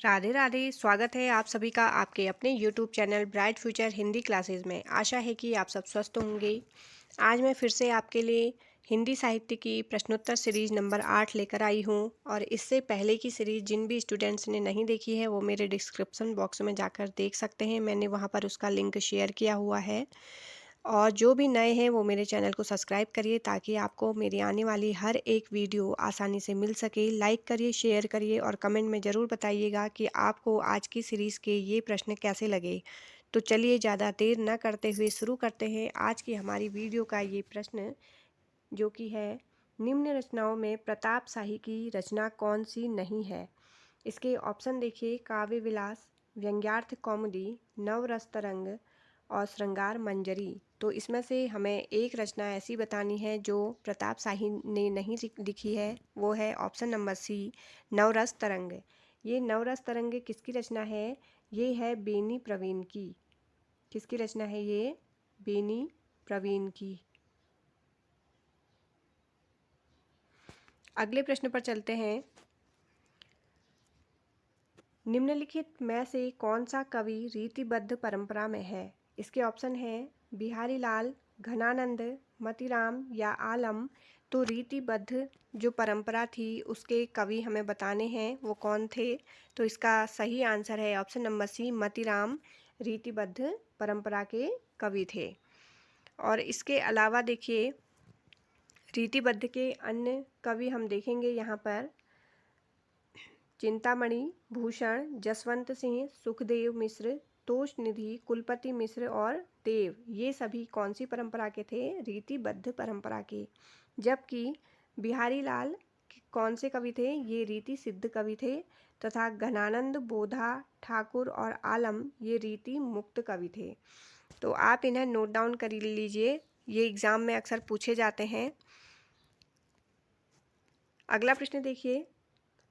राधे राधे। स्वागत है आप सभी का आपके अपने YouTube channel bright future Hindi classes में। आशा है कि आप सब स्वस्थ होंगे। आज मैं फिर से आपके लिए हिंदी साहित्य की प्रश्नोत्तर सीरीज नंबर 8 लेकर आई हूँ। और इससे पहले की सीरीज जिन भी स्टूडेंट्स ने नहीं देखी है वो मेरे डिस्क्रिप्शन बॉक्स में जाकर देख सकते हैं। मैंने वहाँ पर उसका लिंक शेयर किया हुआ है। और जो भी नए हैं वो मेरे चैनल को सब्सक्राइब करिए ताकि आपको मेरी आने वाली हर एक वीडियो आसानी से मिल सके। लाइक करिए, शेयर करिए और कमेंट में ज़रूर बताइएगा कि आपको आज की सीरीज़ के ये प्रश्न कैसे लगे। तो चलिए ज़्यादा देर न करते हुए शुरू करते हैं आज की हमारी वीडियो का ये प्रश्न, जो कि है निम्न रचनाओं में प्रताप शाही की रचना कौन सी नहीं है। इसके ऑप्शन देखिए, काव्य विलास, व्यंग्यार्थ कौमुदी, नवरस तरंग और श्रृंगार मंजरी। तो इसमें से हमें एक रचना ऐसी बतानी है जो प्रताप शाही ने नहीं लिखी है। वो है ऑप्शन नंबर सी, नवरस तरंग। ये नवरस तरंग किसकी रचना है? ये है बेनी प्रवीण की। किसकी रचना है ये? बेनी प्रवीण की। अगले प्रश्न पर चलते हैं। निम्नलिखित में से कौन सा कवि रीतिबद्ध परंपरा में है? इसके ऑप्शन है बिहारी लाल, घनानंद, मतीराम या आलम। तो रीतिबद्ध जो परंपरा थी उसके कवि हमें बताने हैं, वो कौन थे? तो इसका सही आंसर है ऑप्शन नंबर सी, मतीराम रीतिबद्ध परंपरा के कवि थे। और इसके अलावा देखिए, रीतिबद्ध के अन्य कवि हम देखेंगे यहाँ पर चिंतामणि, भूषण, जसवंत सिंह, सुखदेव मिश्र, तोषनिधि, कुलपति मिश्र और देव। ये सभी कौन सी परंपरा के थे? रीतिबद्ध परंपरा के। जबकि बिहारी लाल कौन से कवि थे? ये रीति सिद्ध कवि थे। तथा घनानंद, बोधा, ठाकुर और आलम ये रीति मुक्त कवि थे। तो आप इन्हें नोट डाउन कर लीजिए, ये एग्जाम में अक्सर पूछे जाते हैं। अगला प्रश्न देखिए,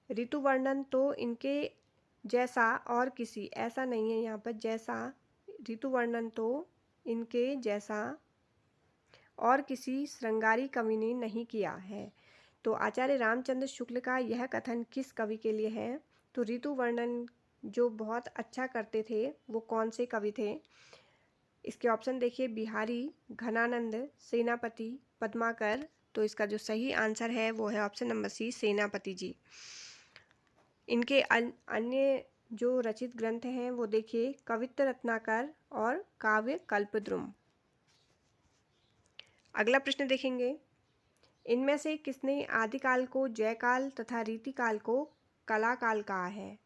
ऋतु वर्णन तो इनके जैसा और किसी, ऐसा नहीं है यहाँ पर जैसा, ऋतु वर्णन तो इनके जैसा और किसी श्रृंगारी कवि ने नहीं किया है। तो आचार्य रामचंद्र शुक्ल का यह कथन किस कवि के लिए है? तो ऋतु वर्णन जो बहुत अच्छा करते थे वो कौन से कवि थे? इसके ऑप्शन देखिए, बिहारी, घनानंद, सेनापति, पद्माकर। तो इसका जो सही आंसर है वो है ऑप्शन नंबर सी, सेनापति जी। इनके अन्य जो रचित ग्रंथ हैं वो देखिए, कवित्त रत्नाकर और काव्य कल्पद्रुम। अगला प्रश्न देखेंगे, इनमें से किसने आदिकाल को जयकाल तथा रीतिकाल को कलाकाल कहा है?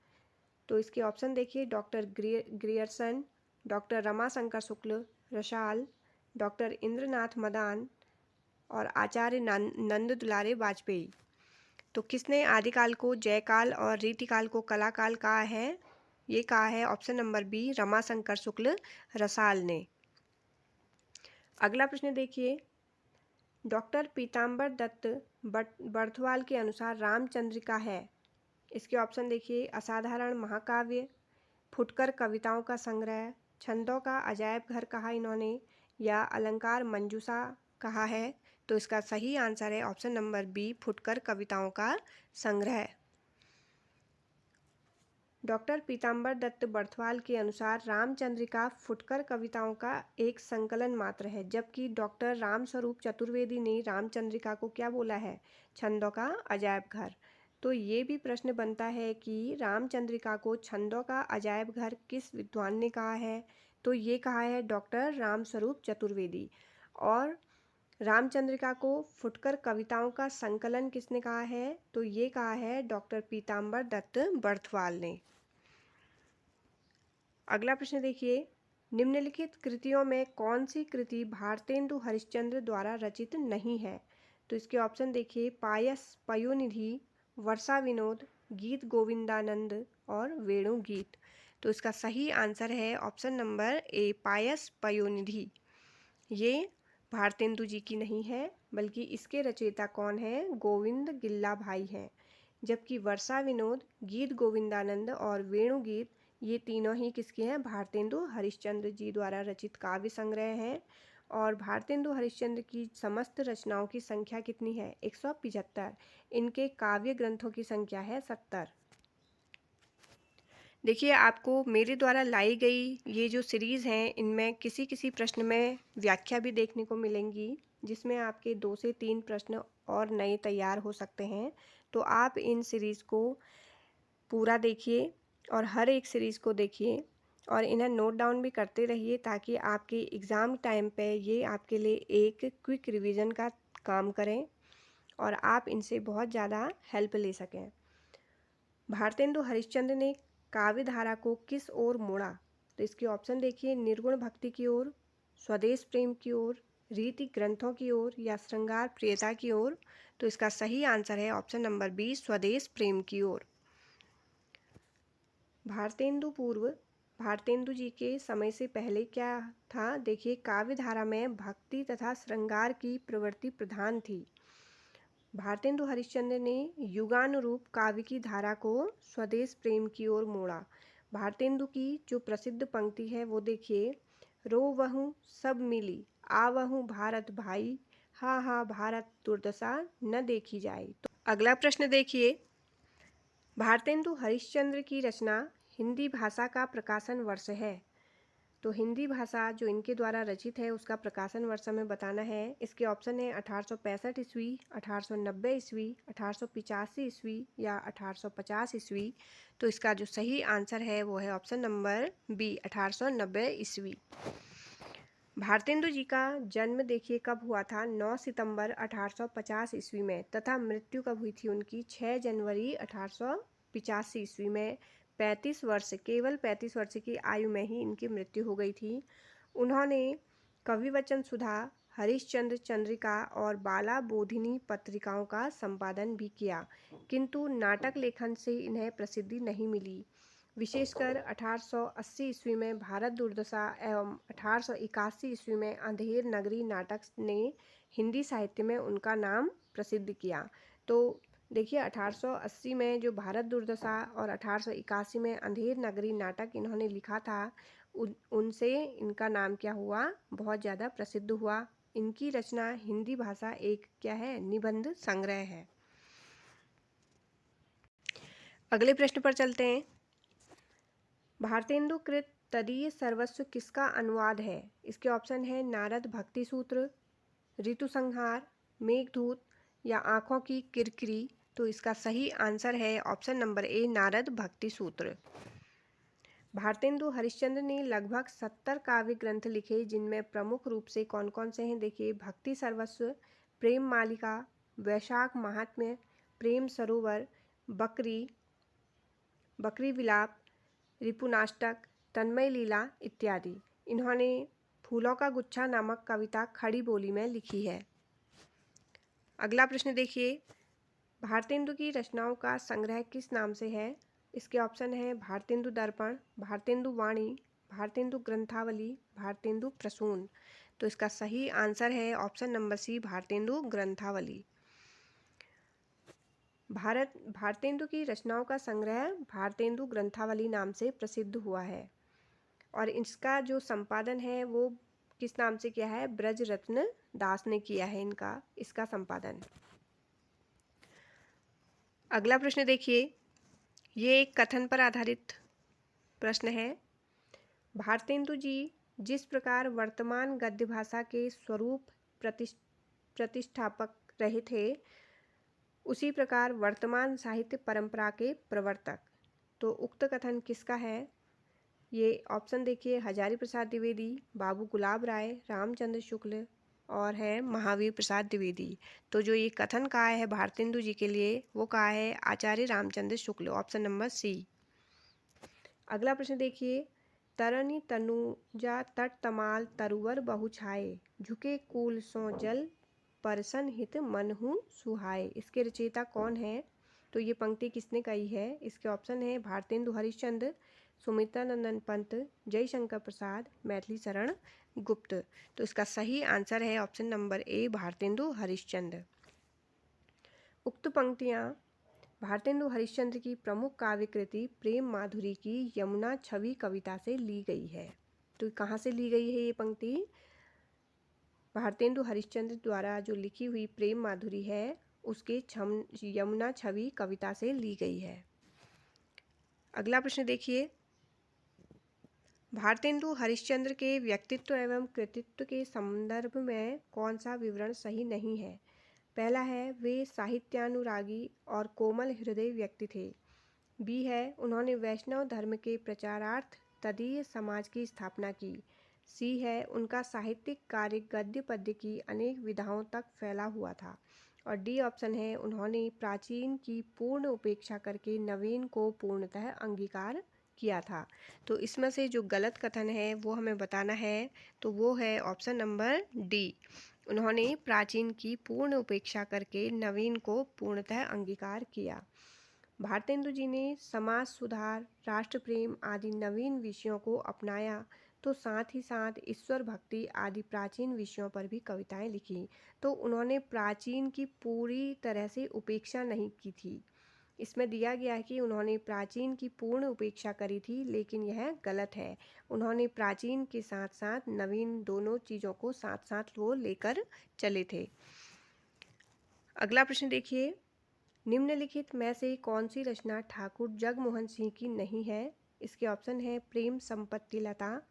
तो इसके ऑप्शन देखिए, डॉक्टर ग्रियर्सन, डॉक्टर रमाशंकर शुक्ल, रसाल, डॉक्टर इंद्रनाथ मदान और आचार्य नंद दुलारे वाजपेयी। तो किसने आदिकाल को जयकाल और रीतिकाल को कलाकाल कहा है? ये कहा है ऑप्शन नंबर बी, रमाशंकर शुक्ल रसाल ने। अगला प्रश्न देखिए, डॉक्टर पीताम्बर दत्त बर्थवाल के अनुसार रामचंद्रिका है। इसके ऑप्शन देखिए, असाधारण महाकाव्य, फुटकर कविताओं का संग्रह, छंदों का अजायब घर कहा इन्होंने, या अलंकार मंजूषा कहा है। तो इसका सही आंसर है ऑप्शन नंबर बी, फुटकर कविताओं का संग्रह। डॉक्टर पीताम्बर दत्त बर्थवाल के अनुसार रामचंद्रिका फुटकर कविताओं का एक संकलन मात्र है। जबकि डॉक्टर रामस्वरूप चतुर्वेदी ने रामचंद्रिका को क्या बोला है? छंदों का अजायब घर। तो ये भी प्रश्न बनता है कि रामचंद्रिका को छंदों का अजायब घर किस विद्वान ने कहा है? तो ये कहा है डॉक्टर रामस्वरूप चतुर्वेदी। और रामचंद्रिका को फुटकर कविताओं का संकलन किसने कहा है? तो ये कहा है डॉक्टर पीताम्बर दत्त बर्थवाल ने। अगला प्रश्न देखिए, निम्नलिखित कृतियों में कौन सी कृति भारतेंदु हरिश्चंद्र द्वारा रचित नहीं है? तो इसके ऑप्शन देखिए, पायस पयोनिधि, वर्षा विनोद, गीत गोविंदानंद और वेणु गीत। तो इसका सही आंसर है ऑप्शन नंबर ए, पायस पयोनिधि। ये भारतेंदु जी की नहीं है, बल्कि इसके रचयिता कौन है? गोविंद गिल्ला भाई हैं। जबकि वर्षा विनोद, गीत गोविंदानंद और वेणु गीत ये तीनों ही किसके हैं? भारतेंदु हरिश्चंद्र जी द्वारा रचित काव्य संग्रह हैं। और भारतेंदु हरिश्चंद्र की समस्त रचनाओं की संख्या कितनी है? 175। इनके काव्य ग्रंथों की संख्या है 70। देखिए, आपको मेरे द्वारा लाई गई ये जो सीरीज़ हैं, इनमें किसी किसी प्रश्न में व्याख्या भी देखने को मिलेंगी, जिसमें आपके 2 से 3 प्रश्न और नए तैयार हो सकते हैं। तो आप इन सीरीज़ को पूरा देखिए और हर एक सीरीज़ को देखिए और इन्हें नोट डाउन भी करते रहिए, ताकि आपके एग्ज़ाम टाइम पे ये आपके लिए एक क्विक रिवीजन का काम करें और आप इनसे बहुत ज़्यादा हेल्प ले सकें। भारतेंदु हरिश्चंद्र ने काव्य धारा को किस ओर मोड़ा? तो इसके ऑप्शन देखिए, निर्गुण भक्ति की ओर, स्वदेश प्रेम की ओर, रीति ग्रंथों की ओर या श्रृंगार प्रियता की ओर। तो इसका सही आंसर है ऑप्शन नंबर बी, स्वदेश प्रेम की ओर। भारतेंदु जी के समय से पहले क्या था? देखिए, काव्य धारा में भक्ति तथा श्रृंगार की प्रवृत्ति प्रधान थी। भारतेंदु हरिश्चंद्र ने युगानुरूप काव्य की धारा को स्वदेश प्रेम की ओर मोड़ा। भारतेंदु की जो प्रसिद्ध पंक्ति है वो देखिए, रोवहु सब मिली, आवहु भारत भाई, हा हा भारत दुर्दशा न देखी जाए। तो अगला प्रश्न देखिए, भारतेंदु हरिश्चंद्र की रचना हिंदी भाषा का प्रकाशन वर्ष है। तो हिंदी भाषा जो इनके द्वारा रचित है उसका प्रकाशन वर्ष हमें बताना है। इसके ऑप्शन है 1865 ईस्वी, 1890 ईस्वी, 1885 ईस्वी या 1850 ईस्वी। तो इसका जो सही आंसर है वो है ऑप्शन नंबर बी, 1890 ईस्वी। भारतेंदु जी का जन्म देखिए कब हुआ था? 9 सितंबर 1850 ईस्वी में, तथा मृत्यु कब हुई थी उनकी? 6 जनवरी 1885 ईस्वी में। 35 वर्ष, केवल 35 वर्ष की आयु में ही इनकी मृत्यु हो गई थी। उन्होंने कविवचन सुधा, हरिश्चंद्र चंद्रिका और बाला बोधिनी पत्रिकाओं का संपादन भी किया, किंतु नाटक लेखन से इन्हें प्रसिद्धि नहीं मिली। विशेषकर 1880 ईस्वी में भारत दुर्दशा एवं 1881 ईस्वी में अंधेर नगरी नाटक ने हिंदी साहित्य में उनका नाम प्रसिद्ध किया। तो देखिए, 1880 में जो भारत दुर्दशा और 1881 में अंधेर नगरी नाटक इन्होंने लिखा था, उनसे इनका नाम क्या हुआ? बहुत ज़्यादा प्रसिद्ध हुआ। इनकी रचना हिंदी भाषा एक क्या है? निबंध संग्रह है। अगले प्रश्न पर चलते हैं। भारतेंदु कृत तदीय सर्वस्व किसका अनुवाद है? इसके ऑप्शन है नारद भक्ति सूत्र, ऋतु संहार, मेघदूत या आंखों की किरकिरी। तो इसका सही आंसर है ऑप्शन नंबर ए, नारद भक्ति सूत्र। भारतेंदु हरिश्चंद्र ने लगभग 70 काव्य ग्रंथ लिखे, जिनमें प्रमुख रूप से कौन कौन से हैं? देखिए, भक्ति सर्वस्व, प्रेम मालिका, वैशाख महात्म्य, प्रेम सरोवर, बकरी विलाप, रिपुनाष्टक, तन्मय लीला इत्यादि। इन्होंने फूलों का गुच्छा नामक कविता खड़ी बोली में लिखी है। अगला प्रश्न देखिए, भारतेंदु की रचनाओं का संग्रह किस नाम से है? इसके ऑप्शन है भारतेंदु दर्पण, भारतेंदु वाणी, भारतेंदु ग्रंथावली, भारतेंदु प्रसून। तो इसका सही आंसर है ऑप्शन नंबर सी, भारतेंदु ग्रंथावली। भारतेंदु की रचनाओं का संग्रह भारतेंदु ग्रंथावली नाम से प्रसिद्ध हुआ है और इसका जो संपादन है वो किस नाम से किया है? ब्रजरत्न दास ने किया है इसका संपादन। अगला प्रश्न देखिए, ये एक कथन पर आधारित प्रश्न है। भारतेंदु जी जिस प्रकार वर्तमान गद्य भाषा के स्वरूप प्रतिष्ठापक रहे थे, उसी प्रकार वर्तमान साहित्य परंपरा के प्रवर्तक। तो उक्त कथन किसका है? ये ऑप्शन देखिए, हजारी प्रसाद द्विवेदी, बाबू गुलाब राय, रामचंद्र शुक्ल और है महावीर प्रसाद द्विवेदी। तो जो ये कथन कहा है भारतेंदु जी के लिए, वो कहा है आचार्य Ramchandra Shukla, option number C. अगला प्रश्न देखिए, तरनी तनुजा तट तमाल तरुवर बहु छाए, झुके कूल सो जल परसन हित मनहु सुहाए। इसके रचयिता कौन है? तो ये पंक्ति किसने कही है? इसके ऑप्शन है भारतेंदु हरिश्चंद्र, सुमित्रानंदन पंत, जयशंकर प्रसाद, मैथिली शरण गुप्त। तो इसका सही आंसर है ऑप्शन नंबर ए, भारतेंदु हरिश्चंद्र। उक्त पंक्तियाँ भारतेंदु हरिश्चंद्र की प्रमुख काव्य कृति प्रेम माधुरी की यमुना छवि कविता से ली गई है। तो कहाँ से ली गई है ये पंक्ति? भारतेंदु हरिश्चंद्र द्वारा जो लिखी हुई प्रेम माधुरी है उसके यमुना छवि कविता से ली गई है। अगला प्रश्न देखिए, भारतेंदु हरिश्चंद्र के व्यक्तित्व एवं कृतित्व के संदर्भ में कौन सा विवरण सही नहीं है? पहला है, वे साहित्यानुरागी और कोमल हृदय व्यक्ति थे। बी है, उन्होंने वैष्णव धर्म के प्रचारार्थ तदीय समाज की स्थापना की। सी है, उनका साहित्यिक कार्य गद्य पद्य की अनेक विधाओं तक फैला हुआ था। और डी ऑप्शन है, उन्होंने प्राचीन की पूर्ण उपेक्षा करके नवीन को पूर्णतः अंगीकार किया था। तो इसमें से जो गलत कथन है वो हमें बताना है, तो वो है ऑप्शन नंबर डी। उन्होंने प्राचीन की पूर्ण उपेक्षा करके नवीन को पूर्णतः अंगीकार किया। भारतेंदु जी ने समाज सुधार, राष्ट्र प्रेम आदि नवीन विषयों को अपनाया, तो साथ ही साथ ईश्वर भक्ति आदि प्राचीन विषयों पर भी कविताएं लिखी। तो उन्होंने प्राचीन की पूरी तरह से उपेक्षा नहीं की थी। इसमें दिया गया है कि उन्होंने प्राचीन की पूर्ण उपेक्षा करी थी, लेकिन यह गलत है। उन्होंने प्राचीन के साथ साथ नवीन दोनों चीज़ों को साथ साथ वो लेकर चले थे। अगला प्रश्न देखिए, निम्नलिखित में से कौन सी रचना ठाकुर जगमोहन सिंह की नहीं है? इसके ऑप्शन है, प्रेम संपत्ति लता,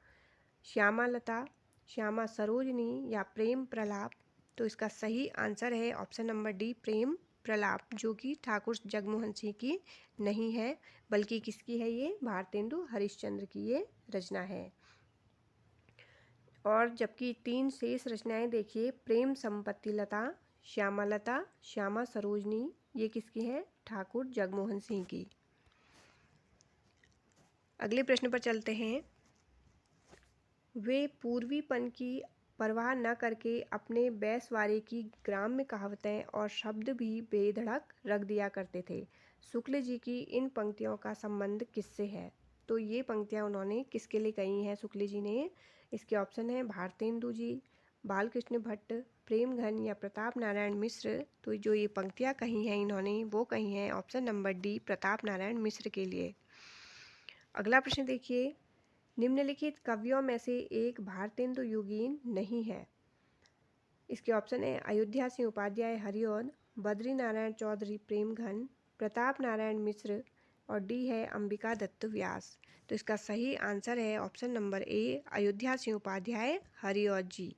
श्यामा लता, श्यामा सरोजनी या प्रेम प्रलाप। तो इसका सही आंसर है ऑप्शन नंबर डी, प्रेम प्रलाप, जो कि ठाकुर जगमोहन सिंह की नहीं है, बल्कि किसकी है? ये भारतेंदु हरिश्चंद्र की ये रचना है। और जबकि 3 शेष रचनाएं देखिए, प्रेम संपत्ति लता, श्यामा लता, श्यामा सरोजनी, ये किसकी है? ठाकुर जगमोहन सिंह की। अगले प्रश्न पर चलते हैं। वे पूर्वीपन की परवाह न करके अपने बैसवारे की ग्राम्य कहावतें और शब्द भी बेधड़क रख दिया करते थे। शुक्ल जी की इन पंक्तियों का संबंध किससे है? तो ये पंक्तियाँ उन्होंने किसके लिए कही हैं शुक्ल जी ने? इसके ऑप्शन है, भारतेंदु जी, बालकृष्ण भट्ट, प्रेमघन या प्रताप नारायण मिश्र। तो जो ये पंक्तियाँ कही हैं इन्होंने, वो कही हैं option number D, Pratap Narayan Mishra के लिए। अगला प्रश्न देखिए, निम्नलिखित कवियों में से एक भारतेंदु युगीन नहीं है। इसके ऑप्शन है, अयोध्या सिंह उपाध्याय हरिऔध, बद्री नारायण चौधरी प्रेमघन, प्रताप नारायण मिश्र, और डी है अंबिका दत्त व्यास। तो इसका सही आंसर है option number A, Ayodhya Singh Upadhyay Hariaudh ji.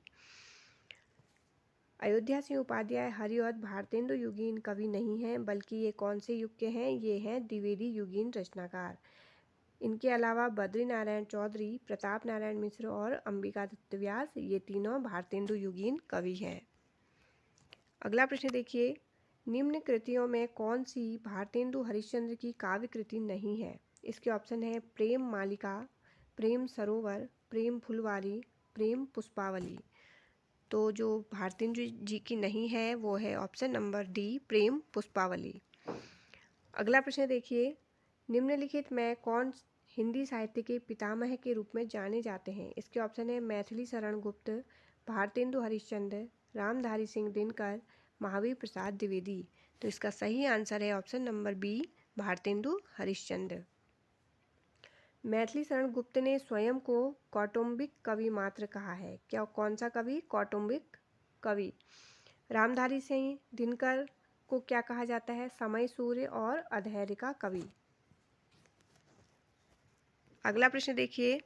Ayodhya Singh Upadhyay Hariaudh Bharatendu युगीन कवि नहीं हैं, बल्कि ये कौन से युग के हैं? ये हैं द्विवेदी युगीन रचनाकार। इनके अलावा बद्री नारायण चौधरी, प्रताप नारायण मिश्र और अंबिका दत्त व्यास, ये तीनों भारतेंदु युगीन कवि हैं। अगला प्रश्न देखिए, निम्न कृतियों में कौन सी भारतेंदु हरिश्चंद्र की काव्य कृति नहीं है? इसके ऑप्शन है, प्रेम मालिका, प्रेम सरोवर, प्रेम फुलवारी, प्रेम पुष्पावली। तो जो भारतेंदु जी की नहीं है वो है ऑप्शन नंबर डी, प्रेम पुष्पावली। अगला प्रश्न देखिए, निम्नलिखित में कौन हिंदी साहित्य के पितामह के रूप में जाने जाते हैं? इसके ऑप्शन है, मैथिली शरण गुप्त, भारतेंदु हरिश्चंद्र, रामधारी सिंह दिनकर, महावीर प्रसाद द्विवेदी। तो इसका सही आंसर है option number B, Bharatendu Harishchandra. Maithili Sharan Gupt ने स्वयं को कौटुंबिक कवि मात्र कहा है। क्या कौन सा कवि? कौटुंबिक कवि। रामधारी सिंह दिनकर को क्या कहा जाता है? समय सूर्य और अधैर्य का कवि। अगला प्रश्न देखिए,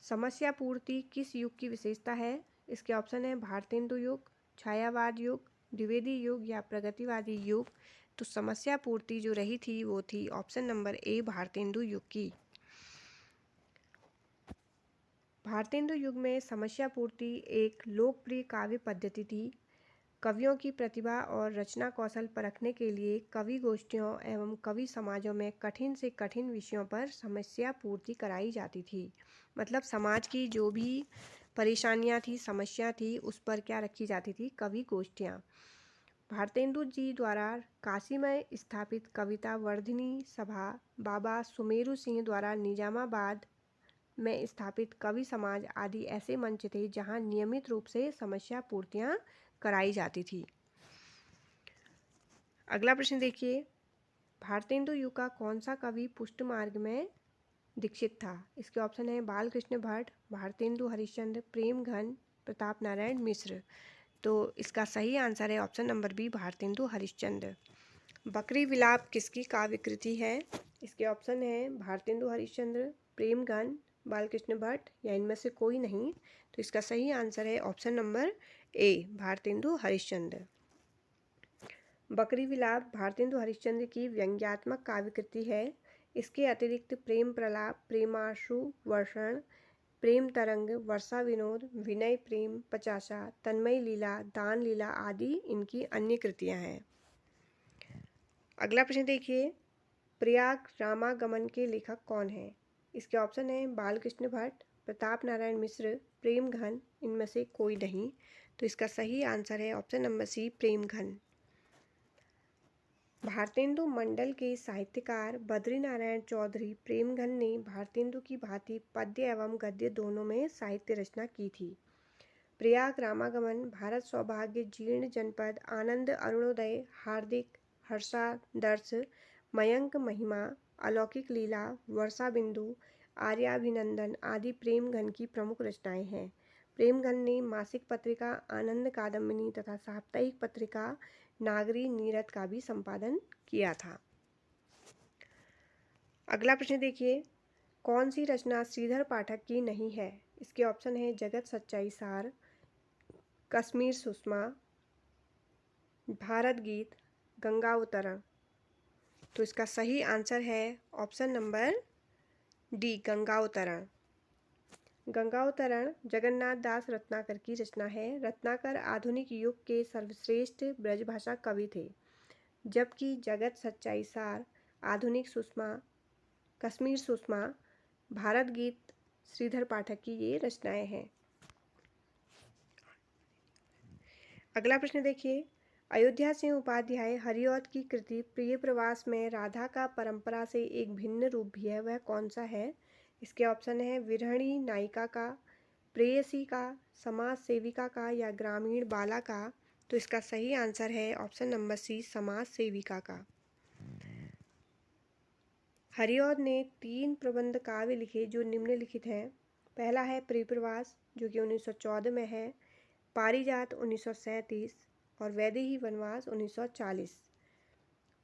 समस्या पूर्ति किस युग की विशेषता है? इसके ऑप्शन है, भारतेंदु युग, छायावाद युग, द्विवेदी युग या प्रगतिवादी युग। तो समस्या पूर्ति जो रही थी वो थी ऑप्शन नंबर ए, भारतेंदु युग की। भारतेंदु युग में समस्या पूर्ति एक लोकप्रिय काव्य पद्धति थी। कवियों की प्रतिभा और रचना कौशल परखने के लिए कवि गोष्ठियों एवं कवि समाजों में कठिन से कठिन विषयों पर समस्या पूर्ति कराई जाती थी। मतलब समाज की जो भी परेशानियां थी, समस्या थी, उस पर क्या रखी जाती थी? कवि गोष्ठियाँ। भारतेंदु जी द्वारा काशी में स्थापित कविता वर्धिनी सभा, बाबा सुमेरु सिंह द्वारा निजामाबाद में स्थापित कवि समाज आदि ऐसे मंच थे जहां नियमित रूप से समस्या पूर्तियां कराई जाती थी। अगला प्रश्न देखिए, भारतेंदु युग का कौन सा कवि पुष्ट मार्ग में दीक्षित था? इसके ऑप्शन है, बालकृष्ण भट्ट, भारतेंदु हरिश्चंद्र, प्रेमघन, प्रताप नारायण मिश्र। तो इसका सही आंसर है option number B, Bharatendu Harishchandra. Bakri Vilap किसकी काव्य कृति है? इसके ऑप्शन है, भारतेंदु हरिश्चंद्र, प्रेमघन, बालकृष्ण भट्ट या इनमें से कोई नहीं? तो इसका सही आंसर है ऑप्शन नंबर ए, भारतेंदु हरिश्चंद्र। बकरी विलाप भारतेंदु हरिश्चंद्र की व्यंग्यात्मक काव्यकृति है। इसके अतिरिक्त प्रेम प्रलाप, प्रेमाश्रु वर्षण, प्रेम तरंग, वर्षा विनोद, विनय प्रेम, पचासा, तन्मय लीला, दान लीला आदि इनकी अन्य कृतियां हैं। अगला प्रश्न देखिए, प्रयाग रामागमन के लेखक कौन हैं? इसके ऑप्शन हैं बालकृष्ण भट्ट, प्रताप नारायण मिश्र, प्रेमघन, इनमें से कोई नहीं। तो इसका सही आंसर है option number C, Premghan. Bharatendu मंडल के साहित्यकार बद्रीनारायण चौधरी प्रेमघन ने भारतेंदु की भांति पद्य एवं गद्य दोनों में साहित्य रचना की थी। प्रयाग रामागमन, भारत सौभाग्य, जीर्ण जनपद, आनंद अरुणोदय, हार्दिक, हर्षादर्श, मयंक महिमा, अलौकिक लीला, वर्षा बिंदु, आर्याभिनंदन आदि प्रेमघन की प्रमुख रचनाएं हैं। प्रेमघन ने मासिक पत्रिका आनंद कादम्बिनी तथा साप्ताहिक पत्रिका नागरी नीरद का भी संपादन किया था। अगला प्रश्न देखिए, कौन सी रचना श्रीधर पाठक की नहीं है? इसके ऑप्शन है जगत सच्चाई सार, कश्मीर सुषमा, भारत गीत, गंगा अवतरण। तो इसका सही आंसर है ऑप्शन नंबर डी, गंगा अवतरण। गंगा अवतरण जगन्नाथ दास रत्नाकर की रचना है। रत्नाकर आधुनिक युग के सर्वश्रेष्ठ ब्रजभाषा कवि थे, जबकि जगत सच्चाई सार, आधुनिक सुषमा, कश्मीर सुषमा, भारत गीत श्रीधर पाठक की ये रचनाएं हैं। अगला प्रश्न देखिए, अयोध्या सिंह उपाध्याय हरिऔध की कृति प्रिय प्रवास में राधा का परंपरा से एक भिन्न रूप भी है, वह कौन सा है? इसके ऑप्शन है विरहणी नायिका का, प्रेयसी का, समाज सेविका का या ग्रामीण बाला का। तो इसका सही आंसर है ऑप्शन नंबर सी, समाज सेविका का। हरिऔध ने 3 प्रबंध काव्य लिखे जो निम्नलिखित हैं। पहला है प्रिय प्रवास जो कि 1914 में है, पारिजात 1937 और वैदेही वनवास 1940।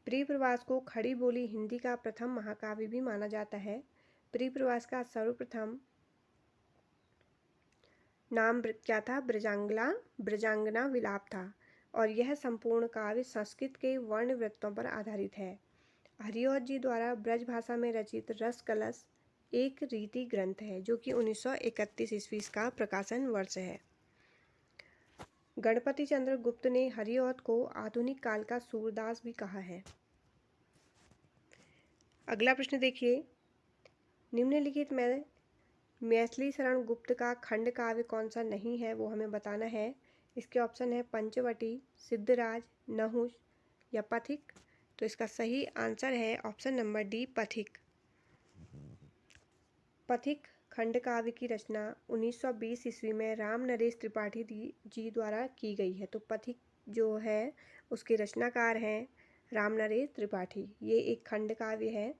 प्रिय प्रवास को खड़ी बोली हिंदी का प्रथम महाकाव्य भी माना जाता है। प्रिय प्रवास का सर्वप्रथम नाम क्या था? ब्रजांगना विलाप था और यह संपूर्ण काव्य संस्कृत के वर्ण वृत्तों पर आधारित है। हरिऔध जी द्वारा ब्रज भाषा में रचित रस कलश एक रीति ग्रंथ है जो कि 1931 ईस्वी का प्रकाशन वर्ष है। गणपति चंद्र गुप्त ने हरिऔध को आधुनिक काल का सूरदास भी कहा है। अगला प्रश्न देखिए, निम्नलिखित में मैथिली शरण गुप्त का खंड काव्य कौन सा नहीं है, वो हमें बताना है। इसके ऑप्शन है पंचवटी, सिद्धराज, नहुष या पथिक। तो इसका सही आंसर है ऑप्शन नंबर डी, पथिक। पथिक खंड काव्य की रचना 1920 ईस्वी में राम नरेश त्रिपाठी जी द्वारा की गई है। तो पथिक जो है उसके रचनाकार हैं राम नरेश त्रिपाठी। ये एक खंड काव्य है।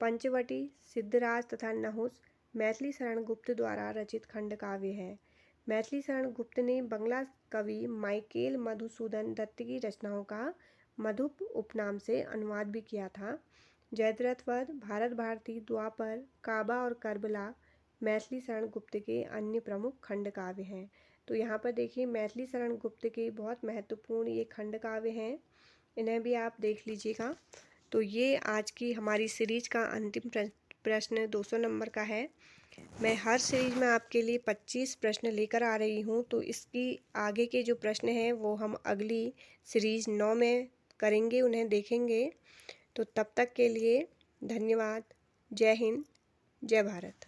पंचवटी, सिद्धराज तथा नहुष मैथिली शरण गुप्त द्वारा रचित खंड काव्य है। मैथिली शरण गुप्त ने बंगला कवि माइकेल मधुसूदन दत्त की रचनाओं का मधुप उपनाम से अनुवाद भी किया था। जयद्रथ वध, भारत भारती, द्वापर, काबा और करबला मैथिली शरण गुप्त के अन्य प्रमुख खंड काव्य हैं। तो यहाँ पर देखिए मैथिली शरण गुप्त के बहुत महत्वपूर्ण ये खंड काव्य हैं, इन्हें भी आप देख लीजिएगा। तो ये आज की हमारी सीरीज का अंतिम प्रश्न 200 नंबर का है। मैं हर सीरीज में आपके लिए 25 प्रश्न लेकर आ रही हूँ, तो इसकी आगे के जो प्रश्न हैं वो हम अगली सीरीज 9 में करेंगे, उन्हें देखेंगे। तो तब तक के लिए धन्यवाद। जय हिंद, जय भारत।